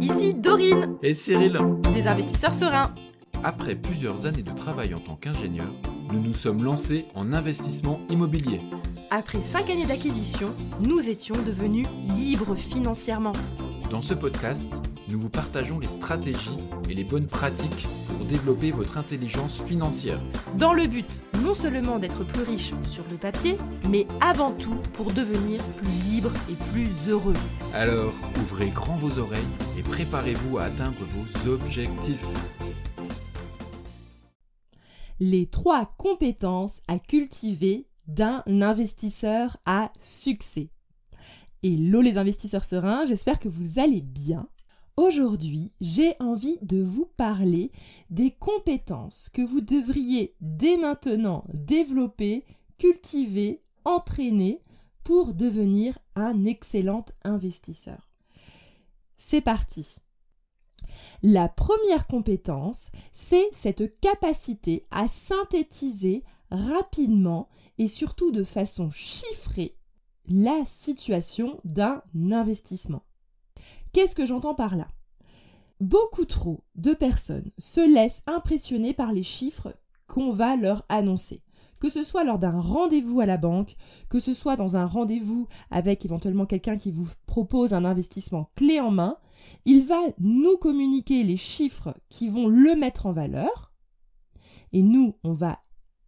ici Dorine, Et Cyril. des investisseurs sereins. Après plusieurs années de travail en tant qu'ingénieur, nous nous sommes lancés en investissement immobilier. Après 5 années d'acquisition, nous étions devenus libres financièrement. Dans ce podcast, nous vous partageons les stratégies et les bonnes pratiques pour développer votre intelligence financière. Dans le but non seulement d'être plus riche sur le papier, mais avant tout pour devenir plus libre et plus heureux. Alors, ouvrez grand vos oreilles et préparez-vous à atteindre vos objectifs. Les 3 compétences à cultiver d'un investisseur à succès. Hello les investisseurs sereins, j'espère que vous allez bien. Aujourd'hui, j'ai envie de vous parler des compétences que vous devriez dès maintenant développer, cultiver, entraîner pour devenir un excellent investisseur. C'est parti! La première compétence, c'est cette capacité à synthétiser rapidement et surtout de façon chiffrée la situation d'un investissement. Qu'est-ce que j'entends par là ? Beaucoup trop de personnes se laissent impressionner par les chiffres qu'on va leur annoncer. Que ce soit lors d'un rendez-vous à la banque, que ce soit dans un rendez-vous avec éventuellement quelqu'un qui vous propose un investissement clé en main, il va nous communiquer les chiffres qui vont le mettre en valeur et nous, on va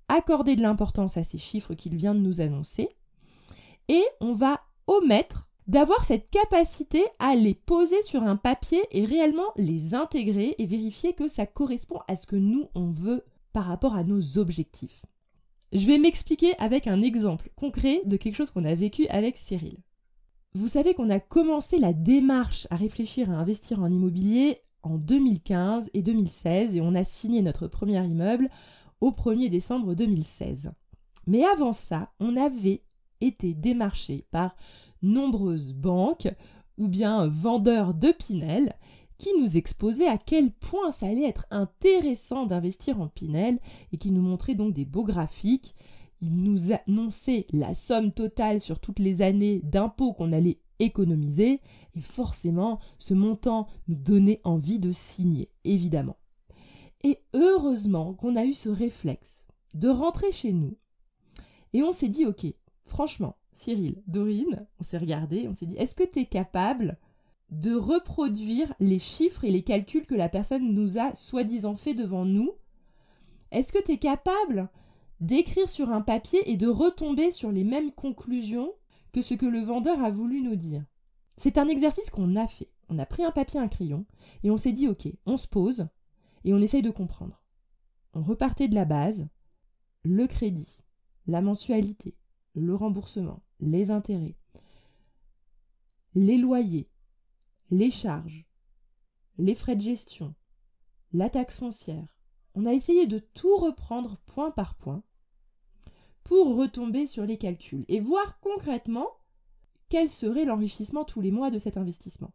accorder de l'importance à ces chiffres qu'il vient de nous annoncer et on va omettre d'avoir cette capacité à les poser sur un papier et réellement les intégrer et vérifier que ça correspond à ce que nous, on veut par rapport à nos objectifs. Je vais m'expliquer avec un exemple concret de quelque chose qu'on a vécu avec Cyril. Vous savez qu'on a commencé la démarche à réfléchir à investir en immobilier en 2015 et 2016 et on a signé notre premier immeuble au 1er décembre 2016. Mais avant ça, on avait été démarché par nombreuses banques ou bien vendeurs de Pinel qui nous exposaient à quel point ça allait être intéressant d'investir en Pinel et qui nous montraient donc des beaux graphiques. Ils nous annonçaient la somme totale sur toutes les années d'impôts qu'on allait économiser et forcément ce montant nous donnait envie de signer, évidemment. Et heureusement qu'on a eu ce réflexe de rentrer chez nous et on s'est dit ok, franchement, Cyril, Dorine, on s'est regardé, on s'est dit, est-ce que tu es capable de reproduire les chiffres et les calculs que la personne nous a soi-disant fait devant nous ? Est-ce que tu es capable d'écrire sur un papier et de retomber sur les mêmes conclusions que ce que le vendeur a voulu nous dire ? C'est un exercice qu'on a fait. On a pris un papier, un crayon, et on s'est dit, ok, on se pose et on essaye de comprendre. On repartait de la base, le crédit, la mensualité, le remboursement, les intérêts, les loyers, les charges, les frais de gestion, la taxe foncière. On a essayé de tout reprendre point par point pour retomber sur les calculs et voir concrètement quel serait l'enrichissement tous les mois de cet investissement.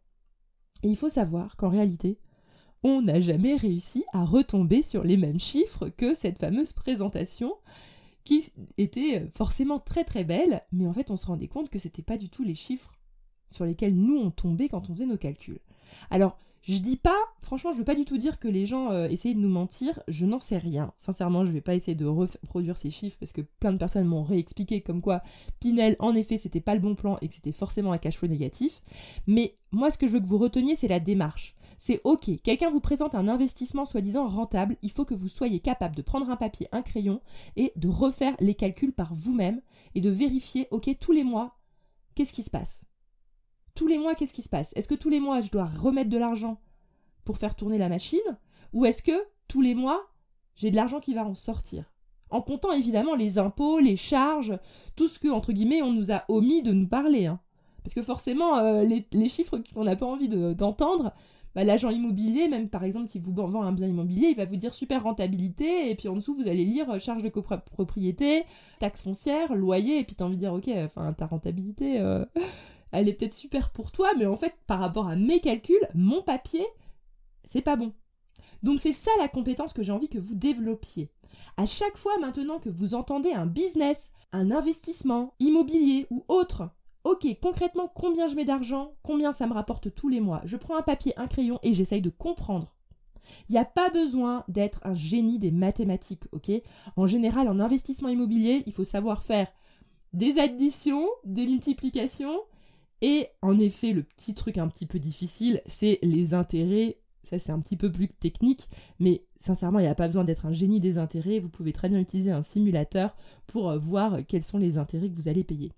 Et il faut savoir qu'en réalité, on n'a jamais réussi à retomber sur les mêmes chiffres que cette fameuse présentation qui était forcément très très belle, mais en fait on se rendait compte que c'était pas du tout les chiffres sur lesquels nous on tombait quand on faisait nos calculs. Alors je dis pas, franchement je veux pas du tout dire que les gens essayaient de nous mentir, je n'en sais rien. Sincèrement je vais pas essayer de reproduire ces chiffres parce que plein de personnes m'ont réexpliqué comme quoi Pinel en effet c'était pas le bon plan et que c'était forcément un cash flow négatif. Mais moi ce que je veux que vous reteniez c'est la démarche. C'est ok, quelqu'un vous présente un investissement soi-disant rentable, il faut que vous soyez capable de prendre un papier, un crayon et de refaire les calculs par vous-même et de vérifier, ok, tous les mois, qu'est-ce qui se passe ? Tous les mois, qu'est-ce qui se passe ? Est-ce que tous les mois, je dois remettre de l'argent pour faire tourner la machine ? Ou est-ce que tous les mois, j'ai de l'argent qui va en sortir ? En comptant évidemment les impôts, les charges, tout ce que, entre guillemets, on nous a omis de nous parler. Parce que forcément, les chiffres qu'on n'a pas envie d'entendre, l'agent immobilier, même par exemple, si vous vend un bien immobilier, il va vous dire super rentabilité, et puis en dessous, vous allez lire charge de copropriété, taxe foncière, loyer, et puis t'as envie de dire, ok, ta rentabilité, elle est peut-être super pour toi, mais en fait, par rapport à mes calculs, mon papier, c'est pas bon. Donc c'est ça la compétence que j'ai envie que vous développiez. À chaque fois maintenant que vous entendez un business, un investissement immobilier ou autre, ok, concrètement, combien je mets d'argent, combien ça me rapporte tous les mois. Je prends un papier, un crayon et j'essaye de comprendre. Il n'y a pas besoin d'être un génie des mathématiques, ok ? En général, en investissement immobilier, il faut savoir faire des additions, des multiplications et en effet, le petit truc un petit peu difficile, c'est les intérêts. Ça, c'est un petit peu plus technique, mais sincèrement, il n'y a pas besoin d'être un génie des intérêts. Vous pouvez très bien utiliser un simulateur pour voir quels sont les intérêts que vous allez payer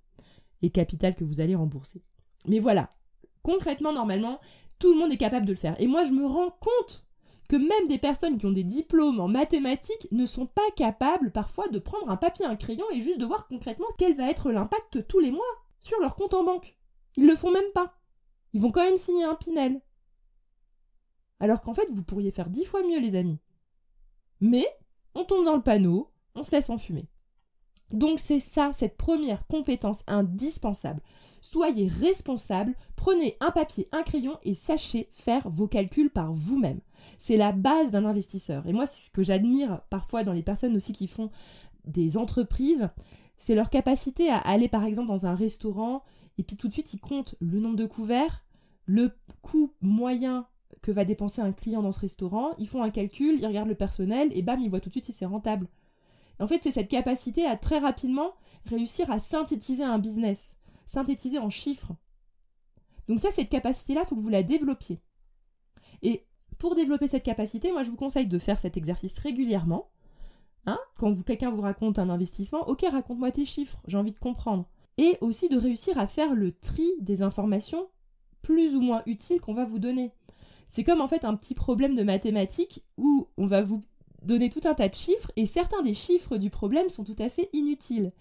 et capital que vous allez rembourser. Mais voilà, concrètement, normalement, tout le monde est capable de le faire. Et moi, je me rends compte que même des personnes qui ont des diplômes en mathématiques ne sont pas capables parfois de prendre un papier, un crayon et juste de voir concrètement quel va être l'impact tous les mois sur leur compte en banque. Ils le font même pas. Ils vont quand même signer un Pinel. Alors qu'en fait, vous pourriez faire 10 fois mieux, les amis. Mais on tombe dans le panneau, on se laisse enfumer. Donc c'est ça, cette première compétence indispensable. Soyez responsable, prenez un papier, un crayon et sachez faire vos calculs par vous-même. C'est la base d'un investisseur. Et moi, c'est ce que j'admire parfois dans les personnes aussi qui font des entreprises, c'est leur capacité à aller par exemple dans un restaurant et puis tout de suite ils comptent le nombre de couverts, le coût moyen que va dépenser un client dans ce restaurant, ils font un calcul, ils regardent le personnel et bam, ils voient tout de suite si c'est rentable. En fait, c'est cette capacité à très rapidement réussir à synthétiser un business, synthétiser en chiffres. Donc ça, cette capacité-là, il faut que vous la développiez. Et pour développer cette capacité, moi, je vous conseille de faire cet exercice régulièrement. Quand quelqu'un vous raconte un investissement, ok, raconte-moi tes chiffres, j'ai envie de comprendre. Et aussi de réussir à faire le tri des informations plus ou moins utiles qu'on va vous donner. C'est comme en fait un petit problème de mathématiques où on va vous donner tout un tas de chiffres et certains des chiffres du problème sont tout à fait inutiles.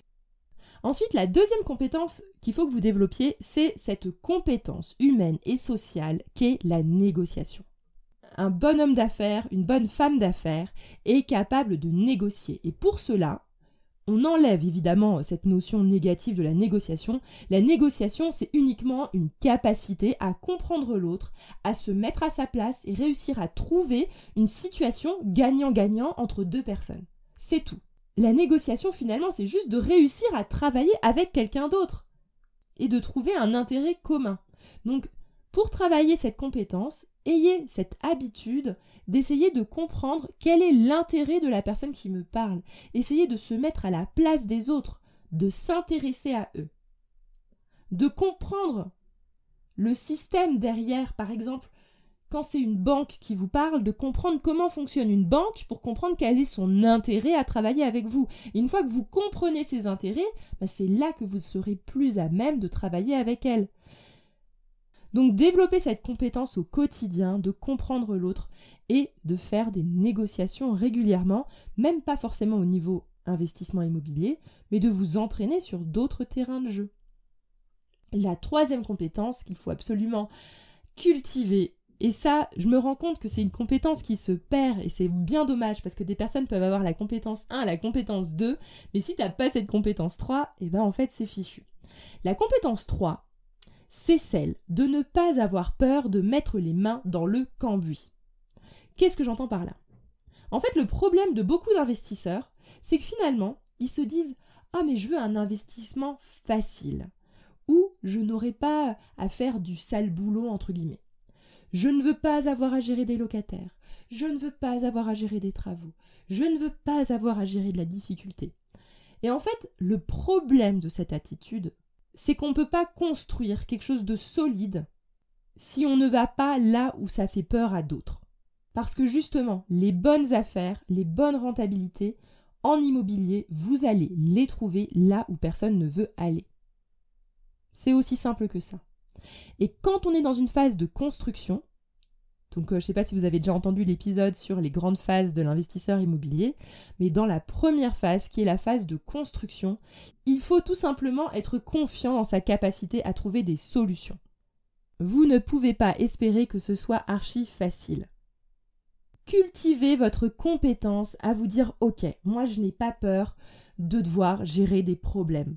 Ensuite, la deuxième compétence qu'il faut que vous développiez, c'est cette compétence humaine et sociale qu'est la négociation. Un bon homme d'affaires, une bonne femme d'affaires est capable de négocier. Et pour cela, on enlève évidemment cette notion négative de la négociation. La négociation, c'est uniquement une capacité à comprendre l'autre, à se mettre à sa place et réussir à trouver une situation gagnant-gagnant entre deux personnes. C'est tout. La négociation, finalement, c'est juste de réussir à travailler avec quelqu'un d'autre et de trouver un intérêt commun. Donc, pour travailler cette compétence, ayez cette habitude d'essayer de comprendre quel est l'intérêt de la personne qui me parle. Essayez de se mettre à la place des autres, de s'intéresser à eux, de comprendre le système derrière. Par exemple, quand c'est une banque qui vous parle, de comprendre comment fonctionne une banque pour comprendre quel est son intérêt à travailler avec vous. Et une fois que vous comprenez ses intérêts, c'est là que vous serez plus à même de travailler avec elle. Donc développer cette compétence au quotidien, de comprendre l'autre et de faire des négociations régulièrement, même pas forcément au niveau investissement immobilier, mais de vous entraîner sur d'autres terrains de jeu. La troisième compétence qu'il faut absolument cultiver, et ça, je me rends compte que c'est une compétence qui se perd et c'est bien dommage parce que des personnes peuvent avoir la compétence 1, la compétence 2, mais si tu n'as pas cette compétence 3, en fait c'est fichu. La compétence 3, c'est celle de ne pas avoir peur de mettre les mains dans le cambouis. Qu'est-ce que j'entends par là ? En fait, le problème de beaucoup d'investisseurs, c'est que finalement, ils se disent « Ah, mais je veux un investissement facile » ou « Je n'aurai pas à faire du sale boulot » entre guillemets. Je ne veux pas avoir à gérer des locataires. Je ne veux pas avoir à gérer des travaux. Je ne veux pas avoir à gérer de la difficulté. Et en fait, le problème de cette attitude, c'est qu'on ne peut pas construire quelque chose de solide si on ne va pas là où ça fait peur à d'autres. Parce que justement, les bonnes affaires, les bonnes rentabilités en immobilier, vous allez les trouver là où personne ne veut aller. C'est aussi simple que ça. Et quand on est dans une phase de construction, donc je ne sais pas si vous avez déjà entendu l'épisode sur les grandes phases de l'investisseur immobilier, mais dans la première phase, qui est la phase de construction, il faut tout simplement être confiant en sa capacité à trouver des solutions. Vous ne pouvez pas espérer que ce soit archi facile. Cultivez votre compétence à vous dire « Ok, moi je n'ai pas peur de devoir gérer des problèmes ».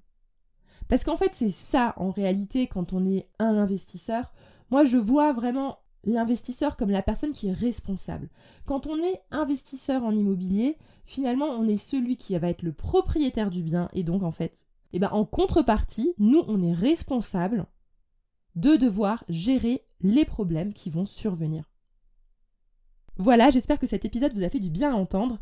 Parce qu'en fait, c'est ça, en réalité, quand on est un investisseur. Moi, je vois vraiment l'investisseur comme la personne qui est responsable. Quand on est investisseur en immobilier, finalement, on est celui qui va être le propriétaire du bien. Et donc, en fait, Et en contrepartie, nous, on est responsable de devoir gérer les problèmes qui vont survenir. Voilà, j'espère que cet épisode vous a fait du bien à entendre.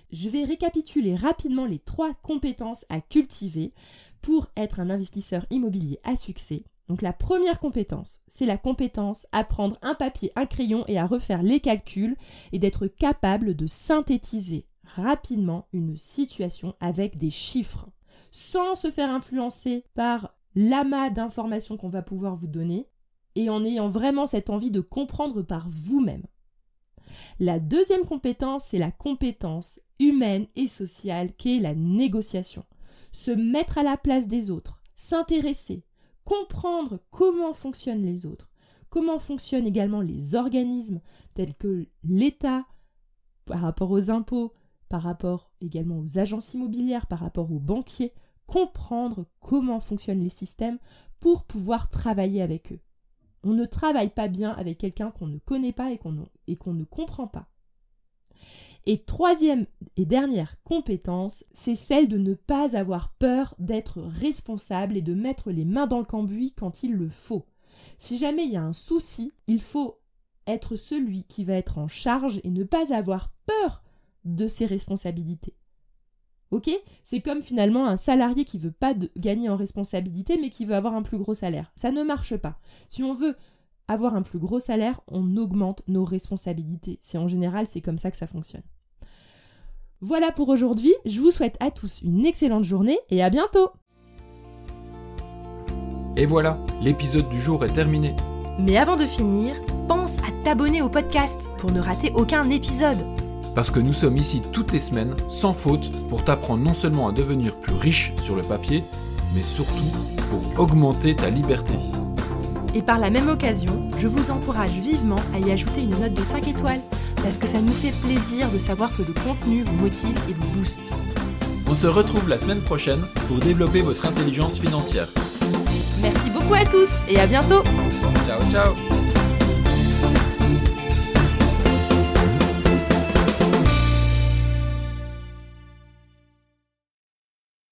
Je vais récapituler rapidement les 3 compétences à cultiver pour être un investisseur immobilier à succès. Donc la première compétence, c'est la compétence à prendre un papier, un crayon et à refaire les calculs et d'être capable de synthétiser rapidement une situation avec des chiffres, sans se faire influencer par l'amas d'informations qu'on va pouvoir vous donner et en ayant vraiment cette envie de comprendre par vous-même. La deuxième compétence, c'est la compétence humaine et sociale qui est la négociation. Se mettre à la place des autres, s'intéresser, comprendre comment fonctionnent les autres, comment fonctionnent également les organismes tels que l'État par rapport aux impôts, par rapport également aux agences immobilières, par rapport aux banquiers, comprendre comment fonctionnent les systèmes pour pouvoir travailler avec eux. On ne travaille pas bien avec quelqu'un qu'on ne connaît pas et qu'on ne comprend pas. Et troisième et dernière compétence, c'est celle de ne pas avoir peur d'être responsable et de mettre les mains dans le cambouis quand il le faut. Si jamais il y a un souci, il faut être celui qui va être en charge et ne pas avoir peur de ses responsabilités. Ok ? C'est comme finalement un salarié qui ne veut pas gagner en responsabilité mais qui veut avoir un plus gros salaire. Ça ne marche pas. Si on veut avoir un plus gros salaire, on augmente nos responsabilités. En général, c'est comme ça que ça fonctionne. Voilà pour aujourd'hui. Je vous souhaite à tous une excellente journée et à bientôt. Et voilà, l'épisode du jour est terminé. Mais avant de finir, pense à t'abonner au podcast pour ne rater aucun épisode. Parce que nous sommes ici toutes les semaines, sans faute, pour t'apprendre non seulement à devenir plus riche sur le papier, mais surtout pour augmenter ta liberté. Et par la même occasion, je vous encourage vivement à y ajouter une note de 5 étoiles, parce que ça nous fait plaisir de savoir que le contenu vous motive et vous booste. On se retrouve la semaine prochaine pour développer votre intelligence financière. Merci beaucoup à tous et à bientôt. Ciao, ciao.